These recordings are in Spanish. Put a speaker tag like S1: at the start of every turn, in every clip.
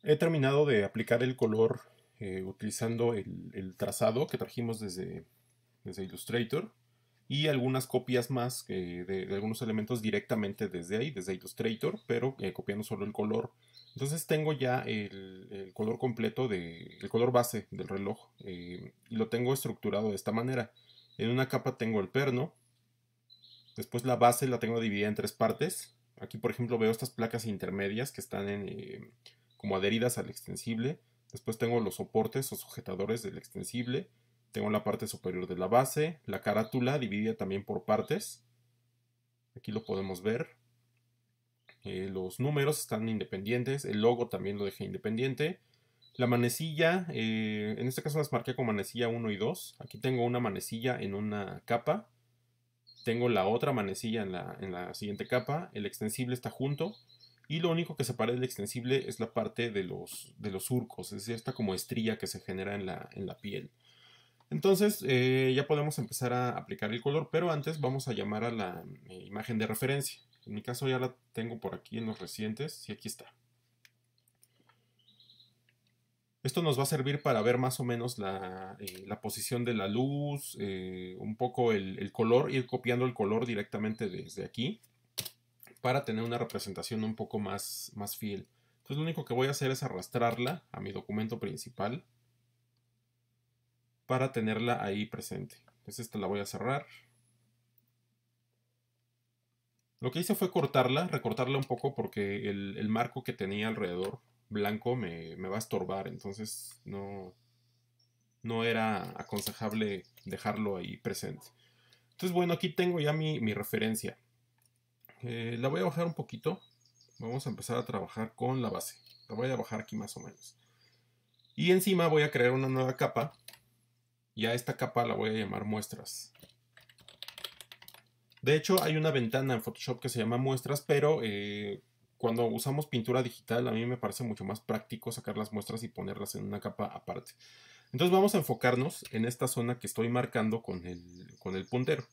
S1: He terminado de aplicar el color utilizando el trazado que trajimos desde Illustrator y algunas copias más de algunos elementos directamente desde ahí, desde Illustrator, pero copiando solo el color. Entonces tengo ya el color completo, el color base del reloj y lo tengo estructurado de esta manera. En una capa tengo el perno, después la base la tengo dividida en tres partes. Aquí, por ejemplo, veo estas placas intermedias que están como adheridas al extensible. Después tengo los soportes o sujetadores del extensible. Tengo la parte superior de la base, la carátula dividida también por partes. Aquí lo podemos ver. Los números están independientes. El logo también lo dejé independiente. La manecilla, en este caso las marqué con manecilla 1 y 2. Aquí tengo una manecilla en una capa. Tengo la otra manecilla en la siguiente capa, el extensible está junto y lo único que separa el extensible es la parte de los surcos, es decir, esta como estría que se genera en la piel. Entonces ya podemos empezar a aplicar el color, pero antes vamos a llamar a la imagen de referencia. En mi caso ya la tengo por aquí en los recientes y aquí está. Esto nos va a servir para ver más o menos la posición de la luz, un poco el color, ir copiando el color directamente desde aquí para tener una representación un poco más fiel. Entonces lo único que voy a hacer es arrastrarla a mi documento principal para tenerla ahí presente. Entonces esta la voy a cerrar. Lo que hice fue cortarla, recortarla un poco porque el marco que tenía alrededor blanco me va a estorbar, entonces no era aconsejable dejarlo ahí presente. Entonces bueno, aquí tengo ya mi referencia. La voy a bajar un poquito. Vamos a empezar a trabajar con la base. La voy a bajar aquí más o menos. Y encima voy a crear una nueva capa. Y a esta capa la voy a llamar muestras. De hecho, hay una ventana en Photoshop que se llama muestras, pero cuando usamos pintura digital a mí me parece mucho más práctico sacar las muestras y ponerlas en una capa aparte. Entonces vamos a enfocarnos en esta zona que estoy marcando con el puntero.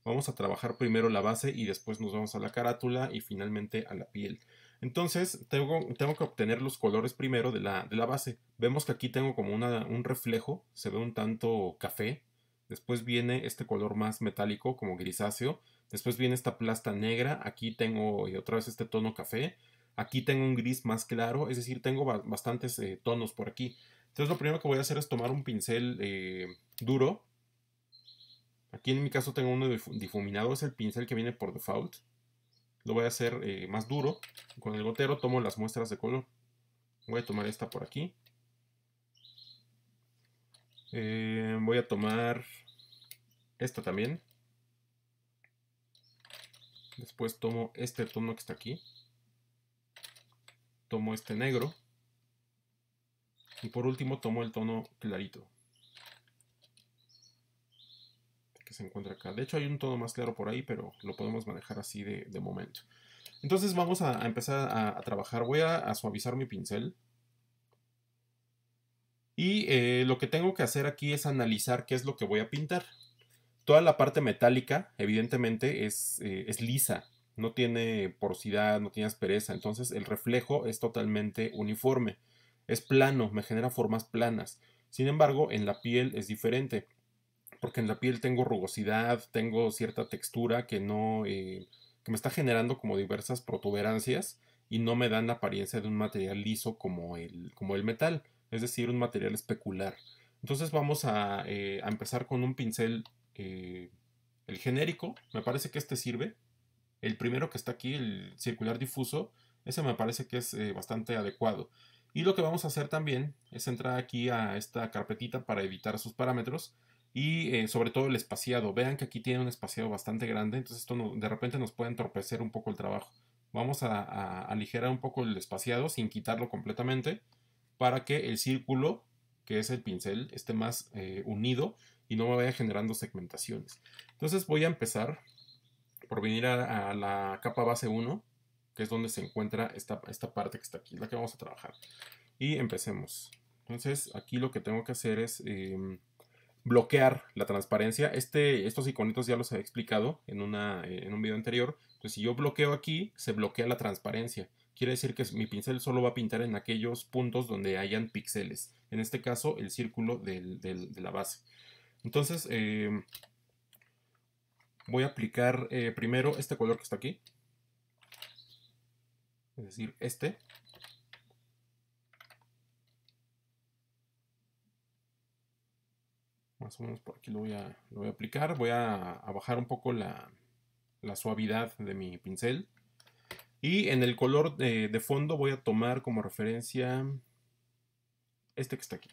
S1: Vamos a trabajar primero la base y después nos vamos a la carátula y finalmente a la piel. Entonces tengo que obtener los colores primero de la base. Vemos que aquí tengo como un reflejo, se ve un tanto café. Después viene este color más metálico como grisáceo. Después viene esta plasta negra. Aquí tengo otra vez este tono café. Aquí tengo un gris más claro. Es decir, tengo bastantes tonos por aquí. Entonces lo primero que voy a hacer es tomar un pincel duro. Aquí en mi caso tengo uno difuminado, es el pincel que viene por default. Lo voy a hacer más duro. Con el gotero tomo las muestras de color. Voy a tomar esta por aquí. Voy a tomar esta también. Después tomo este tono que está aquí. Tomo este negro. Y por último tomo el tono clarito, que se encuentra acá. De hecho hay un tono más claro por ahí, pero lo podemos manejar así de momento. Entonces vamos a empezar a trabajar. Voy a suavizar mi pincel. Y lo que tengo que hacer aquí es analizar qué es lo que voy a pintar. Toda la parte metálica, evidentemente, es lisa, no tiene porosidad, no tiene aspereza, entonces el reflejo es totalmente uniforme, es plano, me genera formas planas. Sin embargo, en la piel es diferente, porque en la piel tengo rugosidad, tengo cierta textura que me está generando como diversas protuberancias y no me dan la apariencia de un material liso como el metal, es decir, un material especular. Entonces vamos a empezar con un pincel, eh, el genérico, me parece que este sirve. El primero que está aquí, el circular difuso, ese me parece que es bastante adecuado. Y lo que vamos a hacer también es entrar aquí a esta carpetita para editar sus parámetros y sobre todo el espaciado. Vean que aquí tiene un espaciado bastante grande, entonces esto de repente nos puede entorpecer un poco el trabajo. Vamos a aligerar un poco el espaciado sin quitarlo completamente para que el círculo, que es el pincel, esté más unido y no me vaya generando segmentaciones. Entonces voy a empezar por venir a la capa base 1, que es donde se encuentra esta parte que está aquí, la que vamos a trabajar. Y empecemos. Entonces aquí lo que tengo que hacer es bloquear la transparencia. Estos iconitos ya los he explicado en un video anterior. Entonces si yo bloqueo aquí, se bloquea la transparencia. quiere decir que mi pincel solo va a pintar en aquellos puntos donde hayan píxeles. En este caso, el círculo de la base. Entonces, voy a aplicar primero este color que está aquí. Es decir, este. Más o menos por aquí lo voy a aplicar. Voy a bajar un poco la suavidad de mi pincel. Y en el color de fondo voy a tomar como referencia este que está aquí.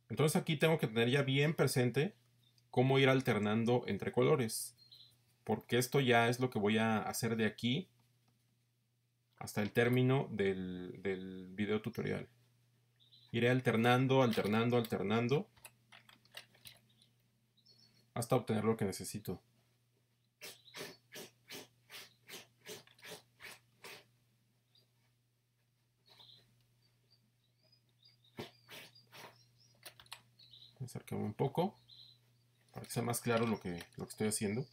S1: Entonces aquí tengo que tener ya bien presente cómo ir alternando entre colores. Porque esto ya es lo que voy a hacer de aquí hasta el término del video tutorial. Iré alternando, alternando, alternando hasta obtener lo que necesito. Acercarme un poco para que sea más claro lo que estoy haciendo.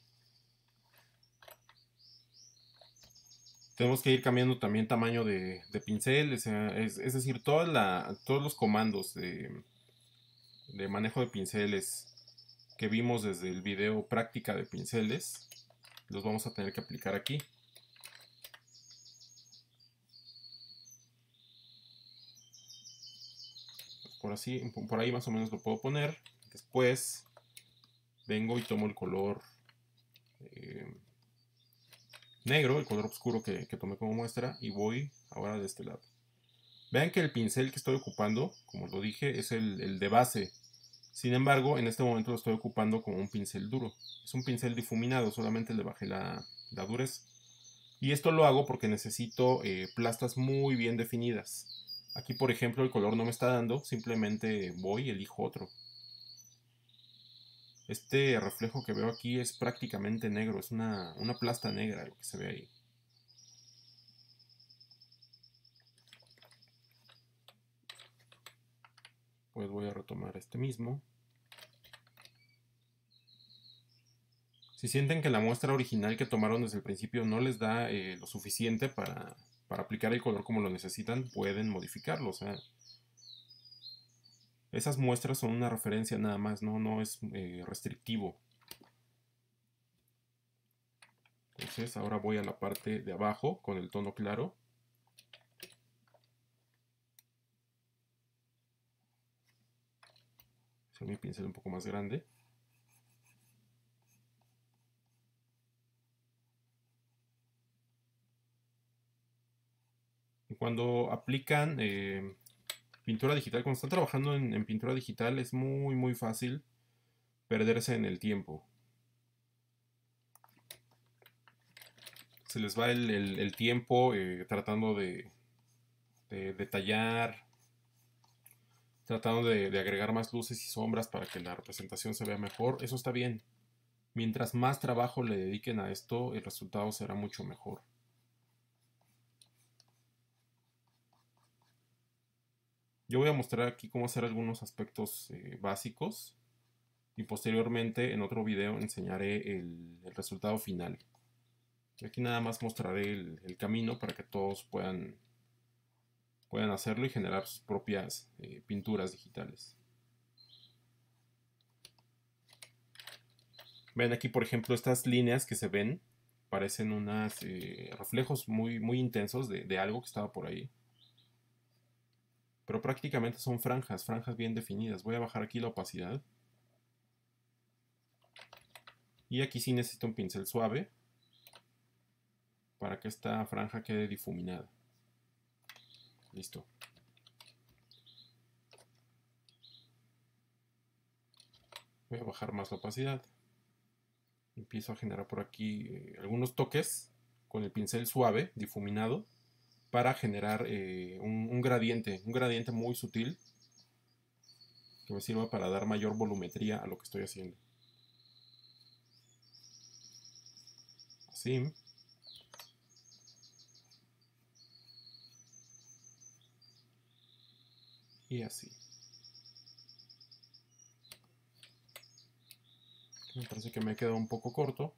S1: Tenemos que ir cambiando también tamaño de pincel, es decir, todos los comandos de manejo de pinceles que vimos desde el video práctica de pinceles, los vamos a tener que aplicar aquí. Por ahí más o menos lo puedo poner. Después vengo y tomo el color negro, el color oscuro que tomé como muestra, y voy ahora de este lado. Vean que el pincel que estoy ocupando, como lo dije, es el de base. Sin embargo, en este momento lo estoy ocupando como un pincel duro. Es un pincel difuminado, solamente le bajé la dureza. Y esto lo hago porque necesito plastas muy bien definidas. Aquí, por ejemplo, el color no me está dando, simplemente voy y elijo otro. Este reflejo que veo aquí es prácticamente negro, es una plasta negra lo que se ve ahí. Pues voy a retomar este mismo. Si sienten que la muestra original que tomaron desde el principio no les da lo suficiente para aplicar el color como lo necesitan, pueden modificarlo. O sea, esas muestras son una referencia nada más, no es restrictivo. Entonces ahora voy a la parte de abajo con el tono claro. Hacer mi pincel un poco más grande. Y cuando aplican pintura digital, cuando están trabajando en pintura digital, es muy fácil perderse en el tiempo. Se les va el tiempo tratando de detallar, tratando de agregar más luces y sombras para que la representación se vea mejor. Eso está bien. Mientras más trabajo le dediquen a esto, el resultado será mucho mejor. Yo voy a mostrar aquí cómo hacer algunos aspectos básicos y posteriormente en otro video enseñaré el resultado final. Aquí nada más mostraré el camino para que todos puedan hacerlo y generar sus propias pinturas digitales. Ven aquí, por ejemplo, estas líneas que se ven parecen unos reflejos muy intensos de algo que estaba por ahí. Pero prácticamente son franjas bien definidas. Voy a bajar aquí la opacidad. Y aquí sí necesito un pincel suave para que esta franja quede difuminada. Listo. Voy a bajar más la opacidad. Empiezo a generar por aquí algunos toques con el pincel suave, difuminado, para generar un gradiente muy sutil que me sirva para dar mayor volumetría a lo que estoy haciendo. Así. Y así. Me parece que me ha quedado un poco corto.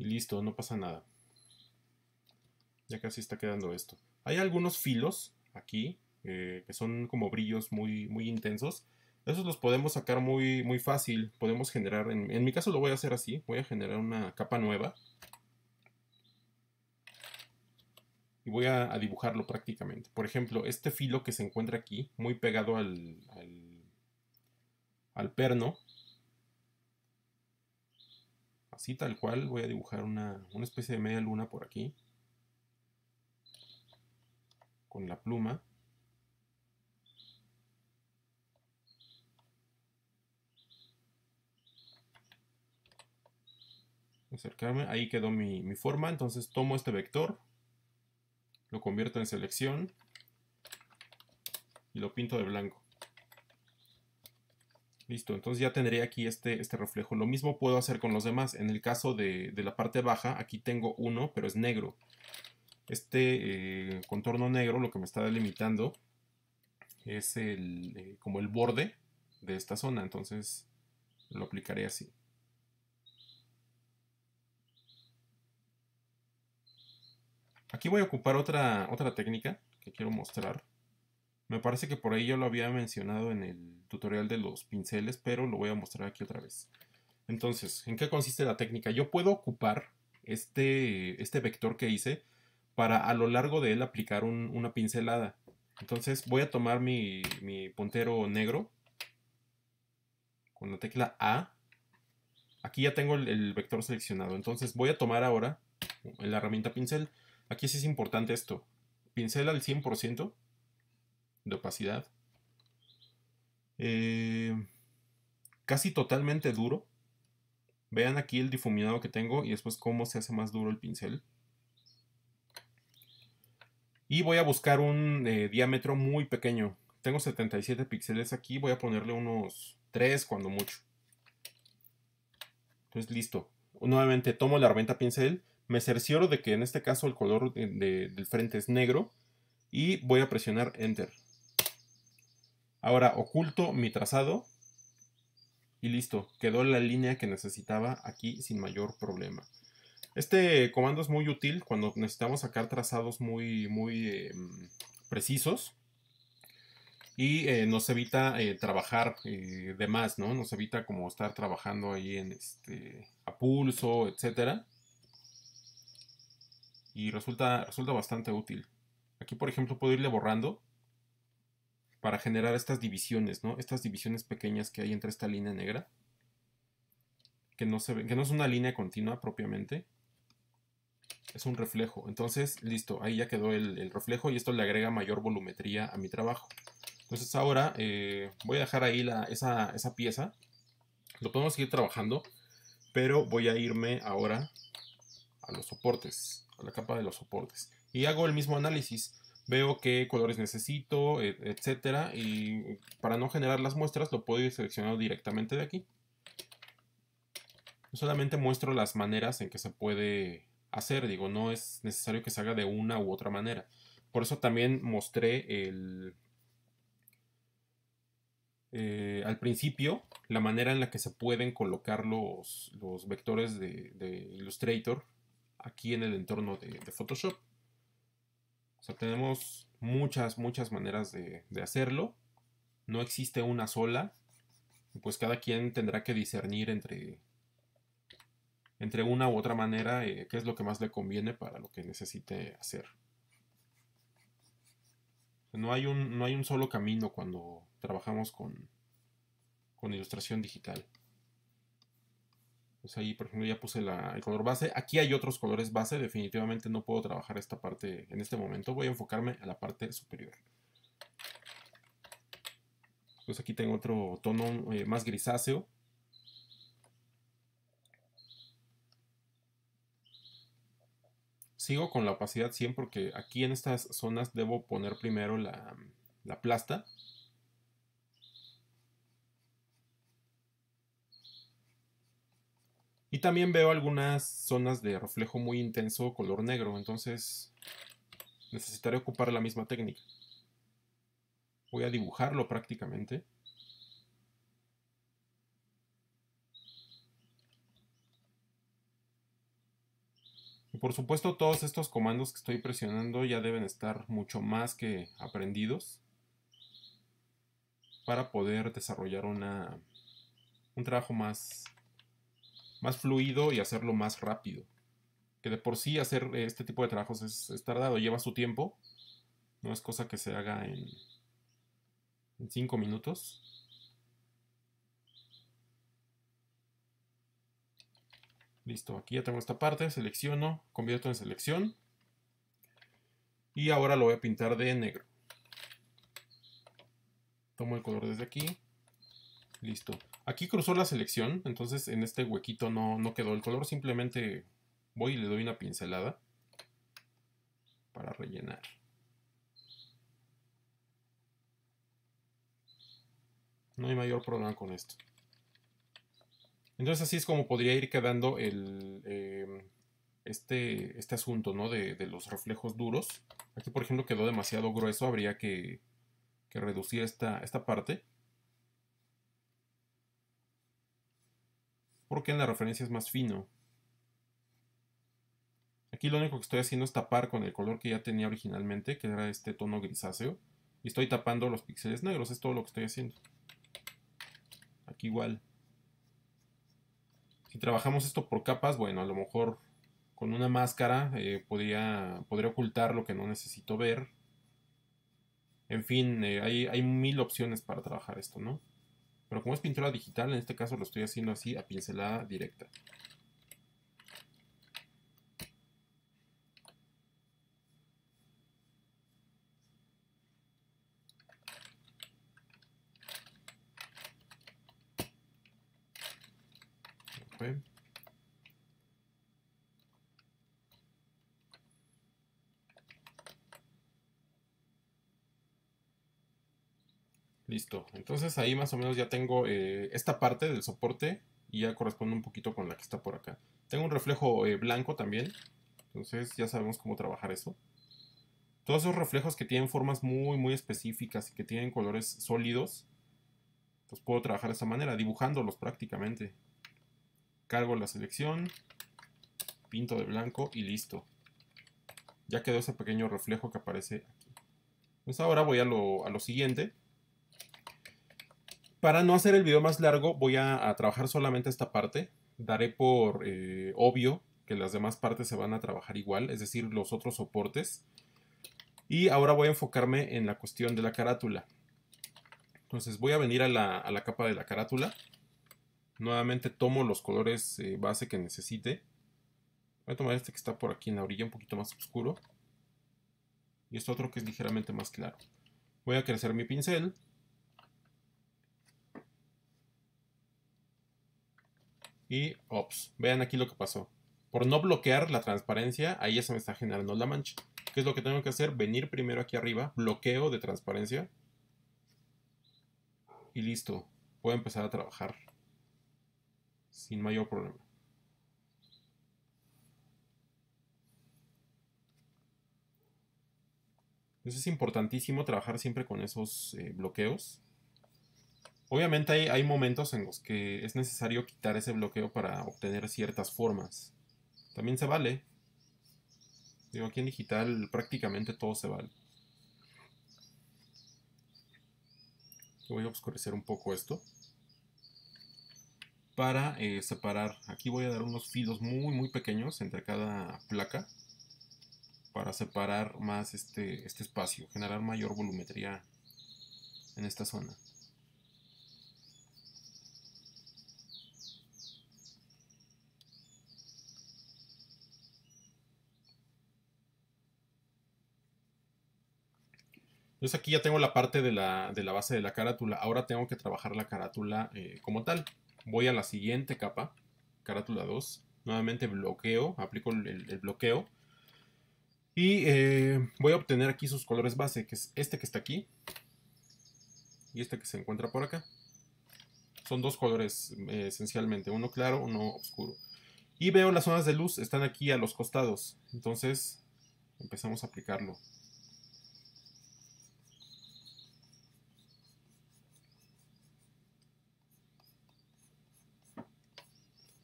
S1: listo, no pasa nada. Ya casi está quedando esto. Hay algunos filos aquí que son como brillos muy intensos. Esos los podemos sacar muy fácil. Podemos generar, en mi caso lo voy a hacer así. Voy a generar una capa nueva. Y voy a dibujarlo prácticamente. Por ejemplo, este filo que se encuentra aquí, muy pegado al perno. Así tal cual, voy a dibujar una especie de media luna por aquí. Con la pluma. Acercarme, ahí quedó mi forma. Entonces tomo este vector, lo convierto en selección y lo pinto de blanco. Listo, entonces ya tendría aquí este reflejo. Lo mismo puedo hacer con los demás. En el caso de la parte baja, aquí tengo uno, pero es negro. Este contorno negro lo que me está delimitando es como el borde de esta zona. Entonces lo aplicaré así. Aquí voy a ocupar otra técnica que quiero mostrar. Me parece que por ahí yo lo había mencionado en el tutorial de los pinceles, pero lo voy a mostrar aquí otra vez. Entonces, ¿en qué consiste la técnica? Yo puedo ocupar este vector que hice para a lo largo de él aplicar una pincelada. Entonces voy a tomar mi puntero negro con la tecla A. Aquí ya tengo el vector seleccionado. Entonces voy a tomar ahora en la herramienta pincel. Aquí sí es importante esto. Pincel al 100% de opacidad. Casi totalmente duro. Vean aquí el difuminado que tengo y después cómo se hace más duro el pincel. Y voy a buscar un diámetro muy pequeño. Tengo 77 píxeles aquí, voy a ponerle unos 3 cuando mucho. Entonces listo. Nuevamente tomo la herramienta pincel, me cercioro de que en este caso el color del frente es negro y voy a presionar Enter. Ahora oculto mi trazado y listo. Quedó la línea que necesitaba aquí sin mayor problema. Este comando es muy útil cuando necesitamos sacar trazados muy precisos y nos evita trabajar de más, ¿no? Nos evita como estar trabajando ahí a pulso, etcétera. Y resulta bastante útil. Aquí, por ejemplo, puedo irle borrando para generar estas divisiones, ¿no? Estas divisiones pequeñas que hay entre esta línea negra, que no es una línea continua propiamente. Es un reflejo. Entonces, listo, ahí ya quedó el reflejo y esto le agrega mayor volumetría a mi trabajo. Entonces ahora voy a dejar ahí esa pieza. Lo podemos seguir trabajando, pero voy a irme ahora a los soportes, a la capa de los soportes. Y hago el mismo análisis. Veo qué colores necesito, etcétera. Y para no generar las muestras, lo puedo ir seleccionando directamente de aquí. Solamente muestro las maneras en que se puede hacer. Digo, no es necesario que se haga de una u otra manera. Por eso también mostré al principio la manera en la que se pueden colocar los vectores de Illustrator aquí en el entorno de Photoshop. O sea, tenemos muchas maneras de hacerlo. No existe una sola. Pues cada quien tendrá que discernir entre una u otra manera qué es lo que más le conviene para lo que necesite hacer. No hay un solo camino cuando trabajamos con ilustración digital. Pues ahí, por ejemplo, ya puse el color base. Aquí hay otros colores base. Definitivamente no puedo trabajar esta parte en este momento. Voy a enfocarme a la parte superior. Pues aquí tengo otro tono más grisáceo. Sigo con la opacidad 100 porque aquí en estas zonas debo poner primero la plasta. Y también veo algunas zonas de reflejo muy intenso color negro. Entonces necesitaré ocupar la misma técnica. Voy a dibujarlo prácticamente. Por supuesto, todos estos comandos que estoy presionando ya deben estar mucho más que aprendidos para poder desarrollar un trabajo más fluido y hacerlo más rápido. Que de por sí hacer este tipo de trabajos es tardado, lleva su tiempo, no es cosa que se haga en 5 minutos. Listo, aquí ya tengo esta parte, selecciono, convierto en selección y ahora lo voy a pintar de negro. Tomo el color desde aquí, listo. Aquí cruzó la selección, entonces en este huequito no quedó el color, simplemente voy y le doy una pincelada para rellenar. No hay mayor problema con esto. Entonces así es como podría ir quedando este asunto, ¿no? de los reflejos duros. Aquí por ejemplo quedó demasiado grueso, habría que reducir esta parte. Porque en la referencia es más fino. Aquí lo único que estoy haciendo es tapar con el color que ya tenía originalmente, que era este tono grisáceo. Y estoy tapando los píxeles negros, es todo lo que estoy haciendo. Aquí igual. Si trabajamos esto por capas, bueno, a lo mejor con una máscara podría ocultar lo que no necesito ver. En fin, hay 1000 opciones para trabajar esto, ¿no? Pero como es pintura digital, en este caso lo estoy haciendo así a pincelada directa. ¿Ok? Listo, entonces ahí más o menos ya tengo esta parte del soporte y ya corresponde un poquito con la que está por acá. Tengo un reflejo blanco también, entonces ya sabemos cómo trabajar eso. Todos esos reflejos que tienen formas muy específicas y que tienen colores sólidos, pues puedo trabajar de esa manera, dibujándolos prácticamente. Cargo la selección, pinto de blanco y listo. Ya quedó ese pequeño reflejo que aparece aquí. Pues ahora voy a lo siguiente. Para no hacer el video más largo, voy a trabajar solamente esta parte. Daré por obvio que las demás partes se van a trabajar igual, es decir, los otros soportes. Y ahora voy a enfocarme en la cuestión de la carátula. Entonces voy a venir a la capa de la carátula. Nuevamente tomo los colores base que necesite. Voy a tomar este que está por aquí en la orilla, un poquito más oscuro. Y este otro que es ligeramente más claro. Voy a crecer mi pincel. Y, ops, vean aquí lo que pasó. Por no bloquear la transparencia, ahí ya se me está generando la mancha. ¿Qué es lo que tengo que hacer? Venir primero aquí arriba, bloqueo de transparencia. Y listo. Puedo empezar a trabajar sin mayor problema. Entonces es importantísimo trabajar siempre con esos bloqueos. Obviamente hay momentos en los que es necesario quitar ese bloqueo para obtener ciertas formas. También se vale. Digo, aquí en digital prácticamente todo se vale. Voy a oscurecer un poco esto para separar. Aquí voy a dar unos filos muy pequeños entre cada placa para separar más este espacio, generar mayor volumetría en esta zona. Entonces aquí ya tengo la parte de la base de la carátula. Ahora tengo que trabajar la carátula como tal. Voy a la siguiente capa, carátula 2. Nuevamente bloqueo, aplico el bloqueo. Y voy a obtener aquí sus colores base, que es este que está aquí y este que se encuentra por acá. Son dos colores esencialmente, uno claro, uno oscuro. Y veo las zonas de luz, están aquí a los costados. Entonces empezamos a aplicarlo.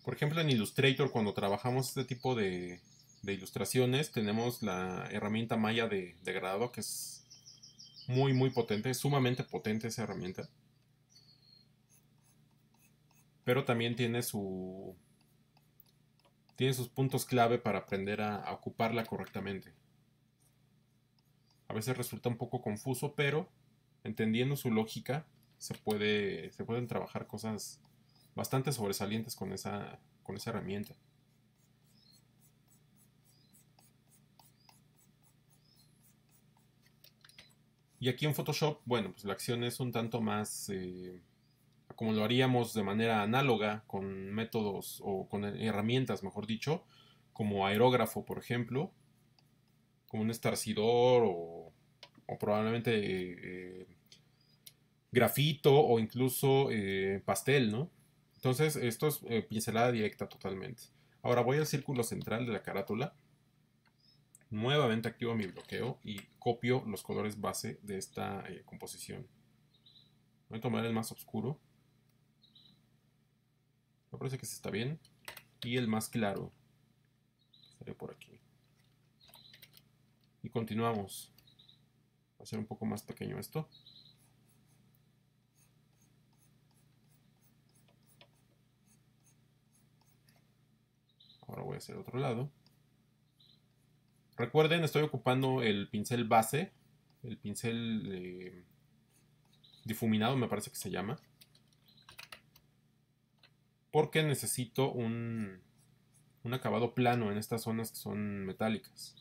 S1: Por ejemplo, en Illustrator, cuando trabajamos este tipo de de ilustraciones, tenemos la herramienta Maya de degradado, que es muy muy potente, es sumamente potente esa herramienta. Pero también tiene sus puntos clave para aprender a ocuparla correctamente. A veces resulta un poco confuso, pero entendiendo su lógica se pueden trabajar cosas bastante sobresalientes con esa herramienta. Y aquí en Photoshop, bueno, pues la acción es un tanto más como lo haríamos de manera análoga con métodos o con herramientas, mejor dicho, como aerógrafo, por ejemplo, como un estarcidor o probablemente grafito o incluso pastel, ¿no? Entonces, esto es pincelada directa totalmente. Ahora voy al círculo central de la carátula. Nuevamente activo mi bloqueo y copio los colores base de esta composición. Voy a tomar el más oscuro. Me parece que se está bien. Y el más claro. Estaré por aquí. Y continuamos. Va a ser un poco más pequeño esto. Ahora voy a hacer otro lado. Recuerden, estoy ocupando el pincel base. El pincel difuminado me parece que se llama. Porque necesito un acabado plano en estas zonas que son metálicas.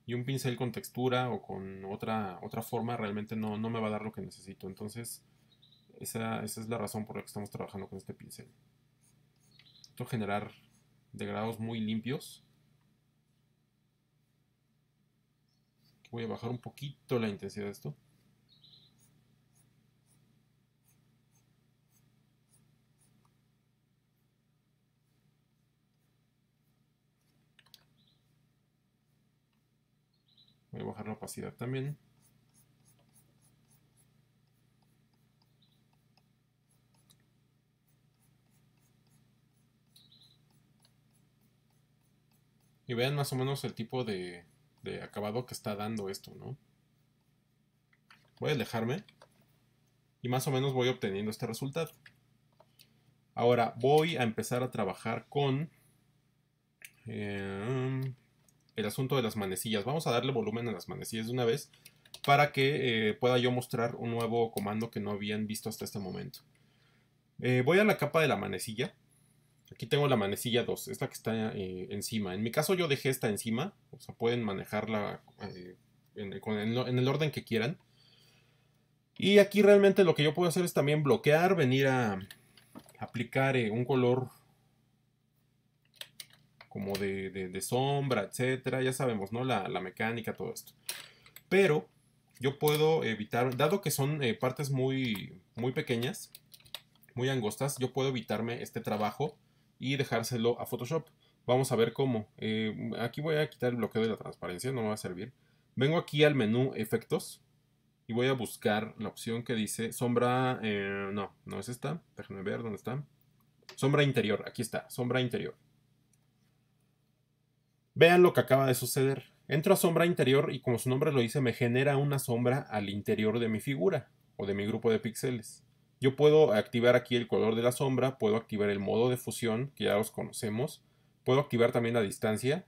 S1: Y un pincel con textura o con otra forma realmente no me va a dar lo que necesito. Entonces, esa es la razón por la que estamos trabajando con este pincel. Esto generar degradados muy limpios. Voy a bajar un poquito la intensidad de esto. Voy a bajar la opacidad también. Y vean más o menos el tipo de acabado que está dando esto, ¿no? Voy a alejarme y más o menos voy obteniendo este resultado. Ahora voy a empezar a trabajar con el asunto de las manecillas. Vamos a darle volumen a las manecillas de una vez para que pueda yo mostrar un nuevo comando que no habían visto hasta este momento. Voy a la capa de la manecilla. Aquí tengo la manecilla 2, es la que está encima. En mi caso yo dejé esta encima, o sea, pueden manejarla en el orden que quieran. Y aquí realmente lo que yo puedo hacer es también bloquear, venir a aplicar un color como de sombra, etcétera. Ya sabemos, ¿no? La mecánica, todo esto. Pero yo puedo evitar, dado que son partes muy pequeñas, muy angostas, yo puedo evitarme este trabajo y dejárselo a Photoshop. Vamos a ver cómo. Aquí voy a quitar el bloqueo de la transparencia, no me va a servir. Vengo aquí al menú Efectos y voy a buscar la opción que dice sombra. No es esta. Déjenme ver dónde está. Sombra interior, aquí está, sombra interior. Vean lo que acaba de suceder. Entro a sombra interior y como su nombre lo dice, me genera una sombra al interior de mi figura o de mi grupo de píxeles. Yo puedo activar aquí el color de la sombra, puedo activar el modo de fusión, que ya los conocemos. Puedo activar también la distancia.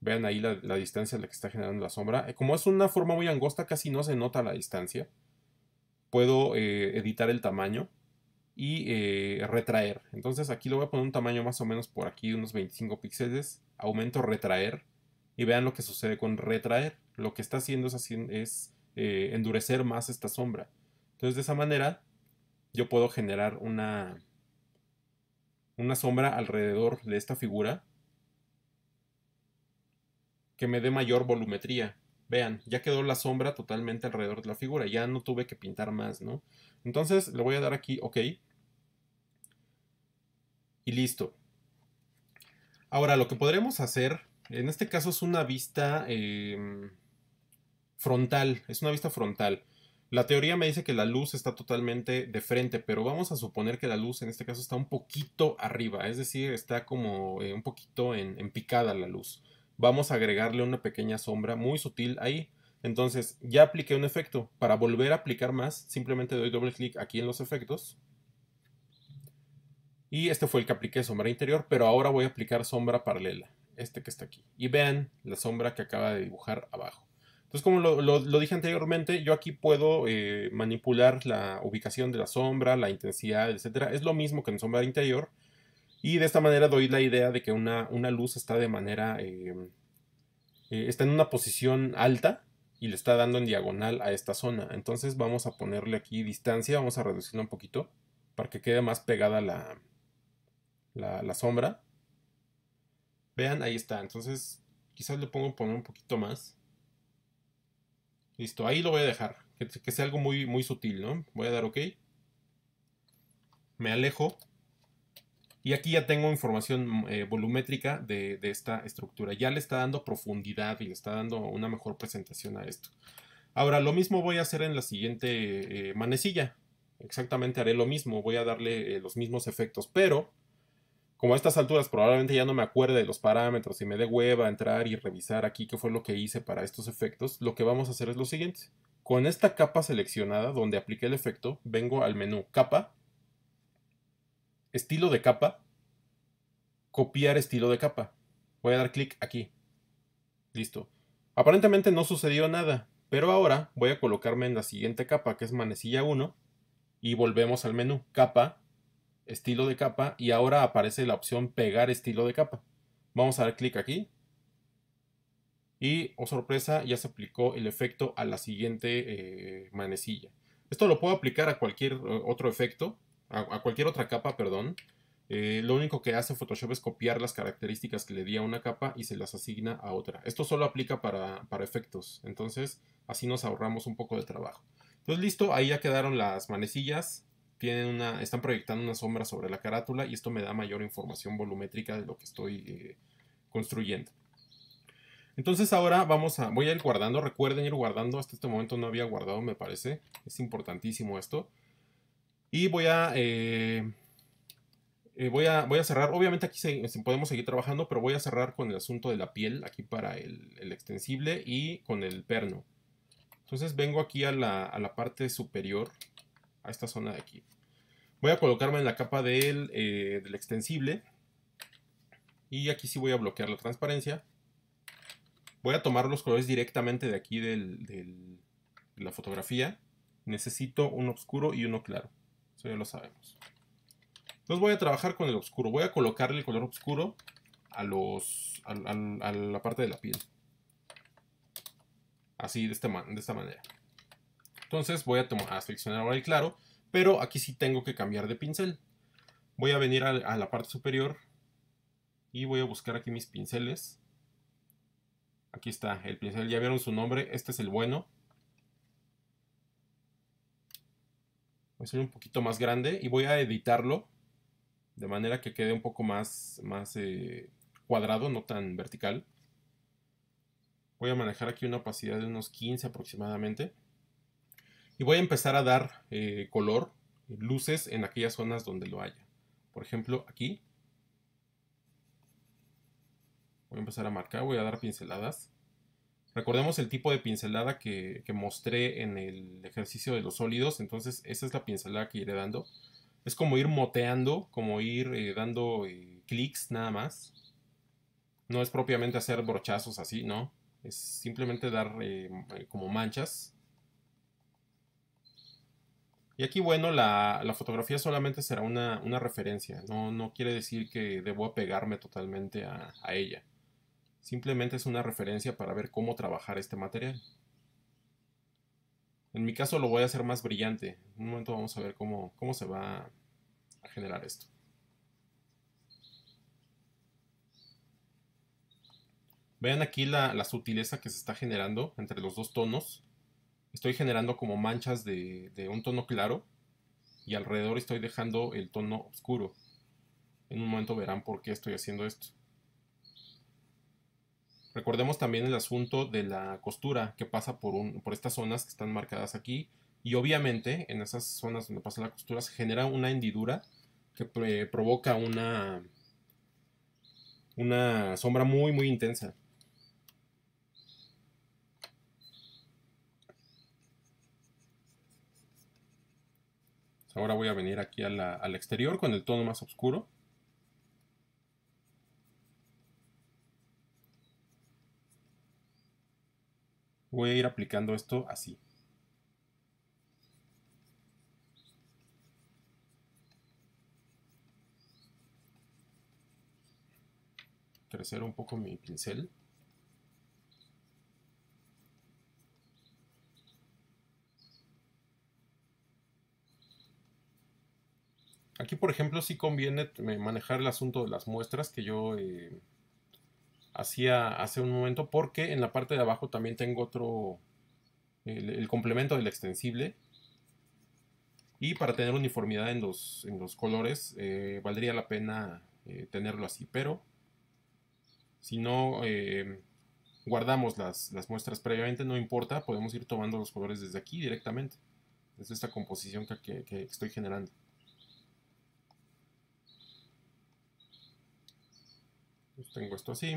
S1: Vean ahí la distancia a la que está generando la sombra. Como es una forma muy angosta, casi no se nota la distancia. Puedo editar el tamaño y retraer. Entonces aquí le voy a poner un tamaño más o menos por aquí, unos 25 píxeles. Aumento retraer. Y vean lo que sucede con retraer. Lo que está haciendo es endurecer más esta sombra. Entonces de esa manera yo puedo generar una sombra alrededor de esta figura que me dé mayor volumetría. Vean, ya quedó la sombra totalmente alrededor de la figura. Ya no tuve que pintar más, ¿no? Entonces le voy a dar aquí OK. Y listo. Ahora lo que podremos hacer, en este caso es una vista frontal. Es una vista frontal. La teoría me dice que la luz está totalmente de frente, pero vamos a suponer que la luz en este caso está un poquito arriba, es decir, está como un poquito en picada la luz. Vamos a agregarle una pequeña sombra muy sutil ahí. Entonces ya apliqué un efecto. Para volver a aplicar más, simplemente doy doble clic aquí en los efectos. Y este fue el que apliqué sombra interior, pero ahora voy a aplicar sombra paralela, este que está aquí. Y vean la sombra que acaba de dibujar abajo. Entonces, como lo dije anteriormente, yo aquí puedo manipular la ubicación de la sombra, la intensidad, etcétera. Es lo mismo que en sombra interior. Y de esta manera doy la idea de que una luz está de manera... está en una posición alta y le está dando en diagonal a esta zona. Entonces vamos a ponerle aquí distancia, vamos a reducirla un poquito para que quede más pegada la sombra. Vean, ahí está. Entonces, quizás le pongo poner un poquito más. Listo, ahí lo voy a dejar. Que sea algo muy, muy sutil, ¿no? Voy a dar OK. Me alejo. Y aquí ya tengo información volumétrica de esta estructura. Ya le está dando profundidad y le está dando una mejor presentación a esto. Ahora, lo mismo voy a hacer en la siguiente manecilla. Exactamente haré lo mismo. Voy a darle los mismos efectos, pero como a estas alturas probablemente ya no me acuerde de los parámetros y me dé hueva entrar y revisar aquí qué fue lo que hice para estos efectos, lo que vamos a hacer es lo siguiente. Con esta capa seleccionada donde apliqué el efecto, vengo al menú Capa, Estilo de capa, Copiar estilo de capa. Voy a dar clic aquí. Listo. Aparentemente no sucedió nada, pero ahora voy a colocarme en la siguiente capa, que es manecilla 1, y volvemos al menú Capa, Estilo de capa, y ahora aparece la opción Pegar estilo de capa. Vamos a dar clic aquí. Y, oh sorpresa, ya se aplicó el efecto a la siguiente manecilla. Esto lo puedo aplicar a cualquier otro efecto, a cualquier otra capa, perdón. Lo único que hace Photoshop es copiar las características que le di a una capa y se las asigna a otra. Esto solo aplica para efectos, entonces así nos ahorramos un poco de trabajo. Entonces listo, ahí ya quedaron las manecillas. Están proyectando una sombra sobre la carátula y esto me da mayor información volumétrica de lo que estoy construyendo. Entonces ahora voy a ir guardando, recuerden ir guardando, hasta este momento no había guardado me parece, es importantísimo esto. Y voy a cerrar, obviamente aquí podemos seguir trabajando, pero voy a cerrar con el asunto de la piel, aquí para el extensible y con el perno. Entonces vengo aquí a la parte superior, a esta zona de aquí. Voy a colocarme en la capa del extensible y aquí sí voy a bloquear la transparencia. Voy a tomar los colores directamente de aquí de la fotografía. Necesito uno oscuro y uno claro. Eso ya lo sabemos. Entonces voy a trabajar con el oscuro. Voy a colocarle el color oscuro a la parte de la piel. Así, de esta manera. Entonces voy a seleccionar ahora el claro. Pero aquí sí tengo que cambiar de pincel. Voy a venir a la parte superior. Y voy a buscar aquí mis pinceles. Aquí está el pincel. Ya vieron su nombre. Este es el bueno. Voy a hacer un poquito más grande y voy a editarlo de manera que quede un poco más cuadrado, no tan vertical. Voy a manejar aquí una opacidad de unos 15 aproximadamente. Y voy a empezar a dar color, luces en aquellas zonas donde lo haya. Por ejemplo, aquí. Voy a empezar a marcar, voy a dar pinceladas. Recordemos el tipo de pincelada que mostré en el ejercicio de los sólidos. Entonces esa es la pincelada que iré dando. Es como ir moteando, como ir dando clics nada más. No es propiamente hacer brochazos así, ¿no? Es simplemente dar como manchas. Y aquí, bueno, la fotografía solamente será una referencia. No quiere decir que debo apegarme totalmente a ella. Simplemente es una referencia para ver cómo trabajar este material. En mi caso lo voy a hacer más brillante. En un momento vamos a ver cómo se va a generar esto. Vean aquí la sutileza que se está generando entre los dos tonos. Estoy generando como manchas de un tono claro y alrededor estoy dejando el tono oscuro. En un momento verán por qué estoy haciendo esto. Recordemos también el asunto de la costura que pasa por estas zonas que están marcadas aquí. Y obviamente en esas zonas donde pasa la costura se genera una hendidura que provoca una sombra muy muy intensa. Ahora voy a venir aquí al exterior con el tono más oscuro. Voy a ir aplicando esto así. Crecer un poco mi pincel. Aquí, por ejemplo, sí conviene manejar el asunto de las muestras que yo hacía hace un momento, porque en la parte de abajo también tengo otro, el complemento del extensible. Y para tener uniformidad en los colores, valdría la pena tenerlo así. Pero si no guardamos las muestras previamente, no importa, podemos ir tomando los colores desde aquí directamente, desde esta composición que estoy generando. Pues tengo esto así.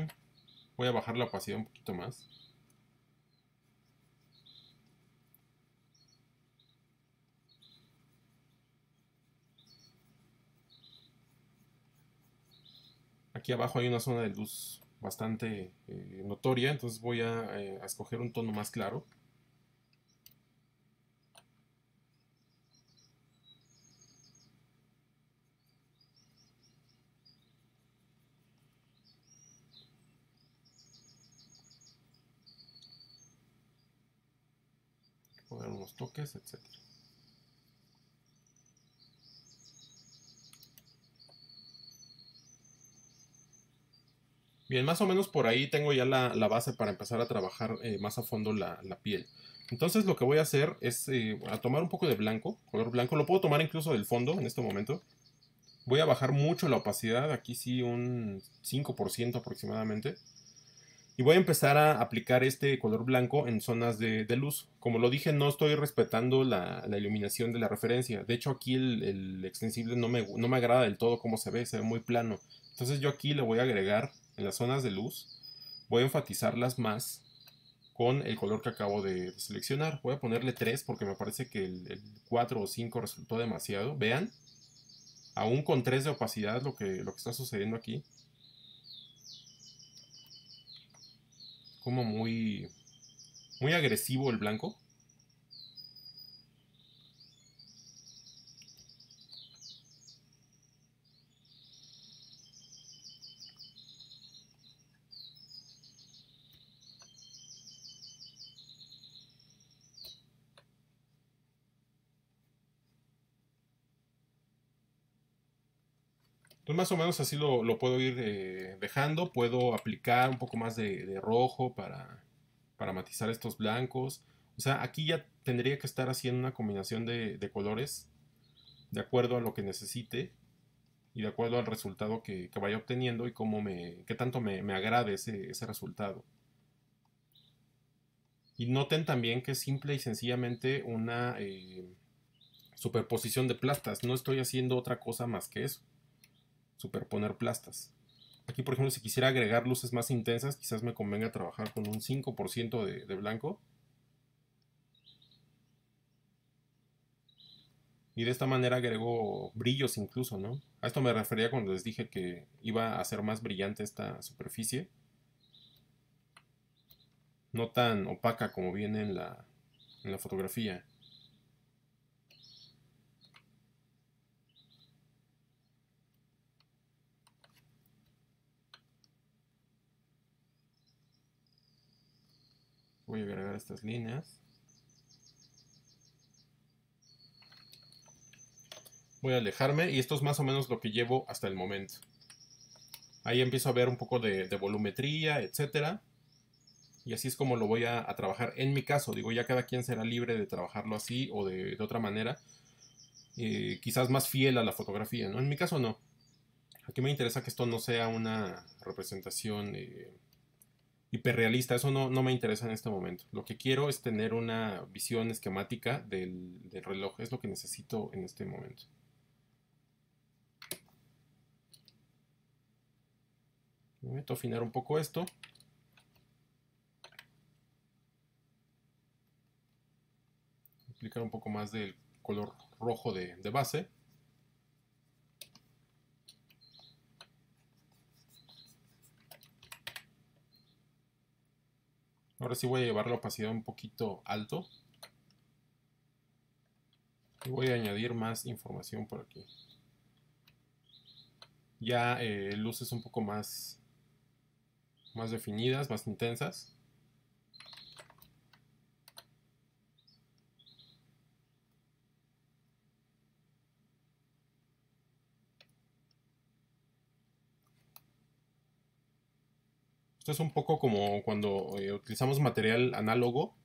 S1: Voy a bajar la opacidad un poquito más. Aquí abajo hay una zona de luz bastante notoria, entonces voy a escoger un tono más claro. Voy a dar unos toques, etc. Bien, más o menos por ahí tengo ya la base para empezar a trabajar más a fondo la piel. Entonces lo que voy a hacer es a tomar un poco de blanco, color blanco. Lo puedo tomar incluso del fondo en este momento. Voy a bajar mucho la opacidad, aquí sí un 5% aproximadamente. Y voy a empezar a aplicar este color blanco en zonas de luz. Como lo dije, no estoy respetando la iluminación de la referencia. De hecho, aquí el extensible no me agrada del todo cómo se ve muy plano. Entonces yo aquí le voy a agregar en las zonas de luz, voy a enfatizarlas más con el color que acabo de seleccionar. Voy a ponerle 3 porque me parece que el 4 o 5 resultó demasiado. Vean, aún con 3 de opacidad lo que está sucediendo aquí. Como muy agresivo el blanco. Entonces más o menos así lo puedo ir dejando. Puedo aplicar un poco más de rojo para matizar estos blancos. O sea, aquí ya tendría que estar haciendo una combinación de colores de acuerdo a lo que necesite y de acuerdo al resultado que vaya obteniendo y qué tanto me agrade ese resultado. Y noten también que es simple y sencillamente una superposición de plastas. No estoy haciendo otra cosa más que eso. Superponer plastas. Aquí, por ejemplo, si quisiera agregar luces más intensas, quizás me convenga trabajar con un 5% de blanco. Y de esta manera agrego brillos incluso, ¿no? A esto me refería cuando les dije que iba a hacer más brillante esta superficie. No tan opaca como viene en la fotografía. Voy a agregar estas líneas. Voy a alejarme y esto es más o menos lo que llevo hasta el momento. Ahí empiezo a ver un poco de volumetría, etcétera. Y así es como lo voy a trabajar. En mi caso, digo, ya cada quien será libre de trabajarlo así o de otra manera. Quizás más fiel a la fotografía, ¿no? En mi caso no. Aquí me interesa que esto no sea una representación hiperrealista. Eso no me interesa en este momento. Lo que quiero es tener una visión esquemática del reloj. Es lo que necesito en este momento. Voy a afinar un poco esto. Aplicar un poco más del color rojo de base. Ahora sí voy a llevar la opacidad un poquito alto. Y voy a añadir más información por aquí. Ya luces un poco más definidas, más intensas. Esto es un poco como cuando utilizamos material análogo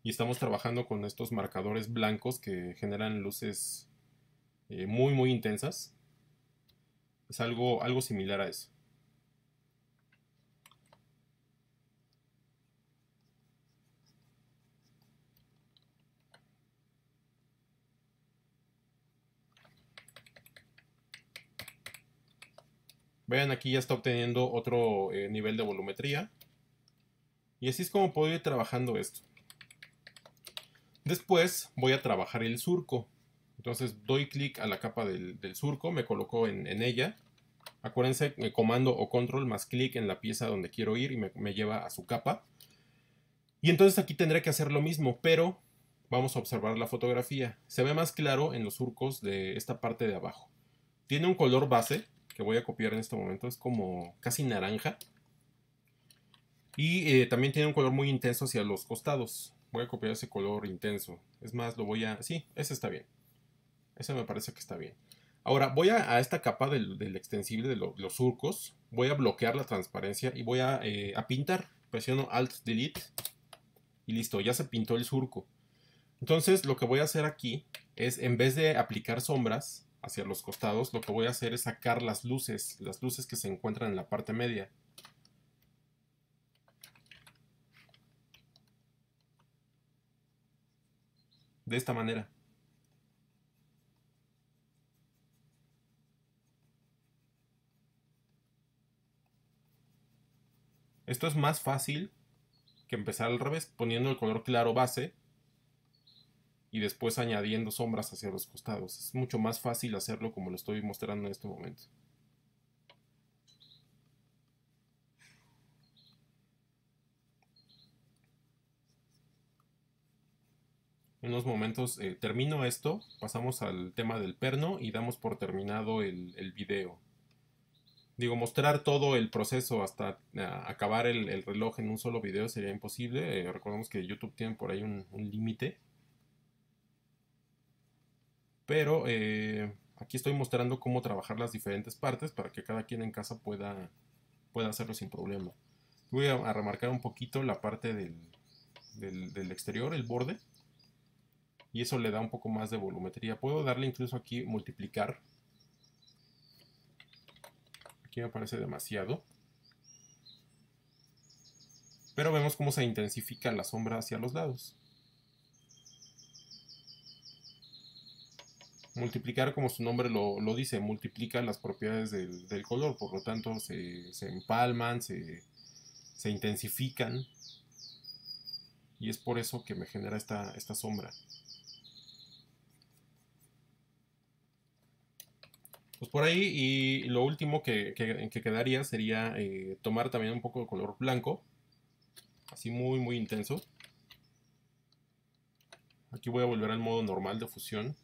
S1: y estamos trabajando con estos marcadores blancos que generan luces muy intensas. Es algo similar a eso. Vean, aquí ya está obteniendo otro nivel de volumetría. Y así es como puedo ir trabajando esto. Después voy a trabajar el surco. Entonces doy clic a la capa del surco, me coloco en ella. Acuérdense, comando o control más clic en la pieza donde quiero ir y me lleva a su capa. Y entonces aquí tendré que hacer lo mismo, pero vamos a observar la fotografía. Se ve más claro en los surcos de esta parte de abajo. Tiene un color base que voy a copiar en este momento, es como casi naranja. Y también tiene un color muy intenso hacia los costados. Voy a copiar ese color intenso. Es más, lo voy a... Sí, ese está bien. Ese me parece que está bien. Ahora, voy a esta capa del extensible de los surcos. Voy a bloquear la transparencia y voy a pintar. Presiono Alt-Delete. Y listo, ya se pintó el surco. Entonces, lo que voy a hacer aquí es, en vez de aplicar sombras hacia los costados, lo que voy a hacer es sacar las luces que se encuentran en la parte media. De esta manera. Esto es más fácil que empezar al revés, poniendo el color claro base y después añadiendo sombras hacia los costados. Es mucho más fácil hacerlo como lo estoy mostrando en este momento. En unos momentos termino esto, pasamos al tema del perno y damos por terminado el video. Digo, mostrar todo el proceso hasta acabar el reloj en un solo video sería imposible. Recordemos que YouTube tiene por ahí un límite. Pero aquí estoy mostrando cómo trabajar las diferentes partes para que cada quien en casa pueda hacerlo sin problema. Voy a remarcar un poquito la parte del exterior, el borde. Y eso le da un poco más de volumetría. Puedo darle incluso aquí multiplicar. Aquí me parece demasiado. Pero vemos cómo se intensifica la sombra hacia los lados. Multiplicar, como su nombre lo dice, multiplica las propiedades del color. Por lo tanto, se empalman, se intensifican. Y es por eso que me genera esta sombra. Pues por ahí, y lo último que quedaría sería tomar también un poco de color blanco, así muy intenso. Aquí voy a volver al modo normal de fusión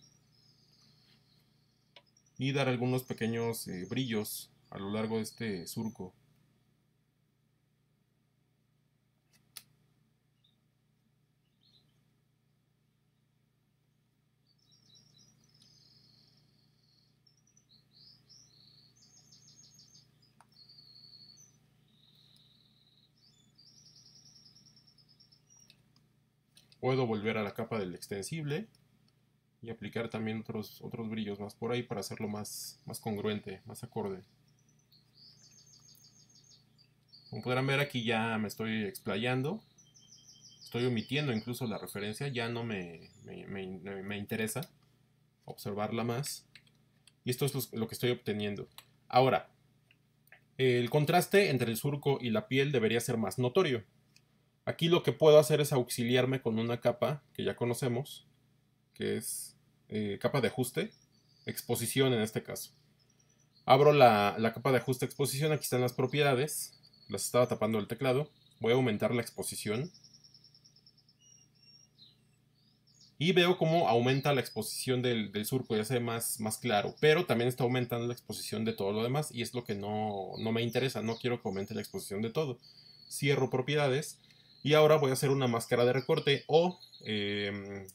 S1: y dar algunos pequeños brillos a lo largo de este surco. Puedo volver a la capa del extensible y aplicar también otros brillos más por ahí para hacerlo más congruente, más acorde. Como podrán ver, aquí ya me estoy explayando. Estoy omitiendo incluso la referencia. Ya no me interesa observarla más. Y esto es lo que estoy obteniendo. Ahora, el contraste entre el surco y la piel debería ser más notorio. Aquí lo que puedo hacer es auxiliarme con una capa que ya conocemos, que es capa de ajuste, exposición en este caso. Abro la capa de ajuste exposición, aquí están las propiedades, las estaba tapando el teclado. Voy a aumentar la exposición. Y veo cómo aumenta la exposición del surco, ya se ve más claro, pero también está aumentando la exposición de todo lo demás y es lo que no me interesa, no quiero que aumente la exposición de todo. Cierro propiedades y ahora voy a hacer una máscara de recorte o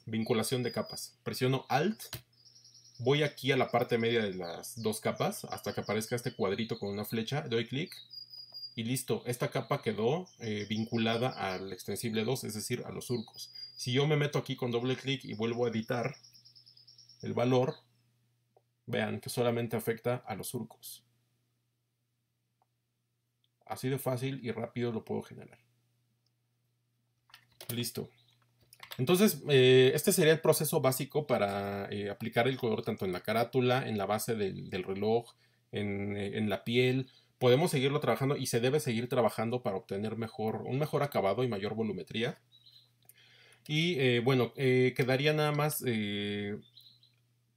S1: vinculación de capas. Presiono Alt, voy aquí a la parte media de las dos capas hasta que aparezca este cuadrito con una flecha, doy clic y listo, esta capa quedó vinculada al extensible 2, es decir, a los surcos. Si yo me meto aquí con doble clic y vuelvo a editar el valor, vean que solamente afecta a los surcos. Así de fácil y rápido lo puedo generar. Listo. Entonces, este sería el proceso básico para aplicar el color tanto en la carátula, en la base del reloj, en la piel. Podemos seguirlo trabajando y se debe seguir trabajando para obtener un mejor acabado y mayor volumetría. Y bueno, quedaría nada más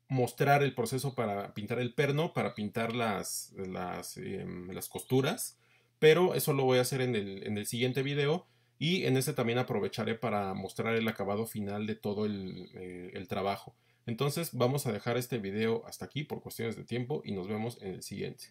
S1: mostrar el proceso para pintar el perno, para pintar las costuras, pero eso lo voy a hacer en el siguiente video y en ese también aprovecharé para mostrar el acabado final de todo el trabajo. Entonces vamos a dejar este video hasta aquí por cuestiones de tiempo y nos vemos en el siguiente.